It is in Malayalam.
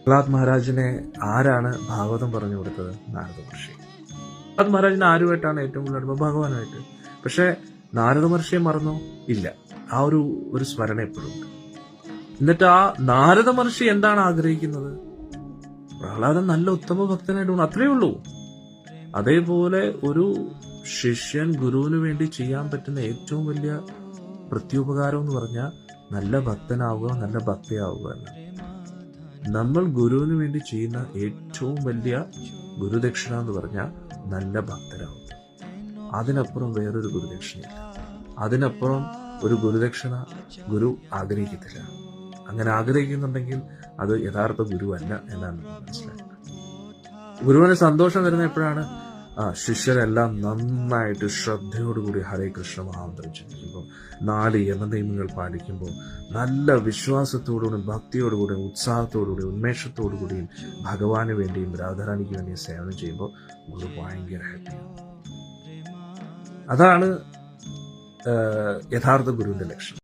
പ്രഹ്ലാദ് മഹാരാജിനെ ആരാണ് ഭാഗവതം പറഞ്ഞു കൊടുത്തത്? നാരദ മഹർഷി. പ്രഹ്ലാദ് മഹാരാജിന് ആരുമായിട്ടാണ് ഏറ്റവും കൂടുതൽ അടുപ്പം? ഭഗവാനുമായിട്ട്. പക്ഷെ നാരദ മഹർഷിയെ മറന്നോ? ഇല്ല. ആ ഒരു സ്മരണ എപ്പോഴും ഉണ്ട്. എന്നിട്ട് ആ നാരദ മഹർഷി എന്താണ് ആഗ്രഹിക്കുന്നത്? പ്രഹ്ലാദൻ നല്ല ഉത്തമ ഭക്തനായിട്ട് അത്രയേ ഉള്ളൂ. അതേപോലെ ഒരു ശിഷ്യൻ ഗുരുവിന് വേണ്ടി ചെയ്യാൻ പറ്റുന്ന ഏറ്റവും വലിയ പ്രത്യുപകാരം എന്ന് പറഞ്ഞാൽ നല്ല ഭക്തനാവുക, നല്ല ഭക്തിയാവുക എന്ന്. നമ്മൾ ഗുരുവിന് വേണ്ടി ചെയ്യുന്ന ഏറ്റവും വലിയ ഗുരുദക്ഷിണ എന്ന് പറഞ്ഞാൽ നല്ല ഭക്തരാവുക. അതിനപ്പുറം വേറൊരു ഗുരുദക്ഷിണയില്ല. അതിനപ്പുറം ഒരു ഗുരുദക്ഷിണ ഗുരു ആഗ്രഹിക്കത്തില്ല. അങ്ങനെ ആഗ്രഹിക്കുന്നുണ്ടെങ്കിൽ അത് യഥാർത്ഥ ഗുരുവല്ല എന്നാണ് മനസ്സിലാക്കുന്നത്. ഗുരുവിന് സന്തോഷം വരുന്ന എപ്പോഴാണ്? ശിഷ്യരെല്ലാം നന്നായിട്ട് ശ്രദ്ധയോടുകൂടി ഹരേ കൃഷ്ണ മഹാമന്ത്രം ജപിക്കുമ്പോൾ, 4 യമനിയമങ്ങൾ പാലിക്കുമ്പോൾ, നല്ല വിശ്വാസത്തോടുകൂടിയും ഭക്തിയോടുകൂടിയും ഉത്സാഹത്തോടുകൂടിയും ഉന്മേഷത്തോടുകൂടിയും ഭഗവാന് വേണ്ടിയും രാധാറാണിക്ക് വേണ്ടിയും സേവനം ചെയ്യുമ്പോൾ ഗുരു ഭയങ്കര ഹാപ്പിയാണ്. അതാണ് യഥാർത്ഥ ഗുരുവിന്റെ ലക്ഷ്യം.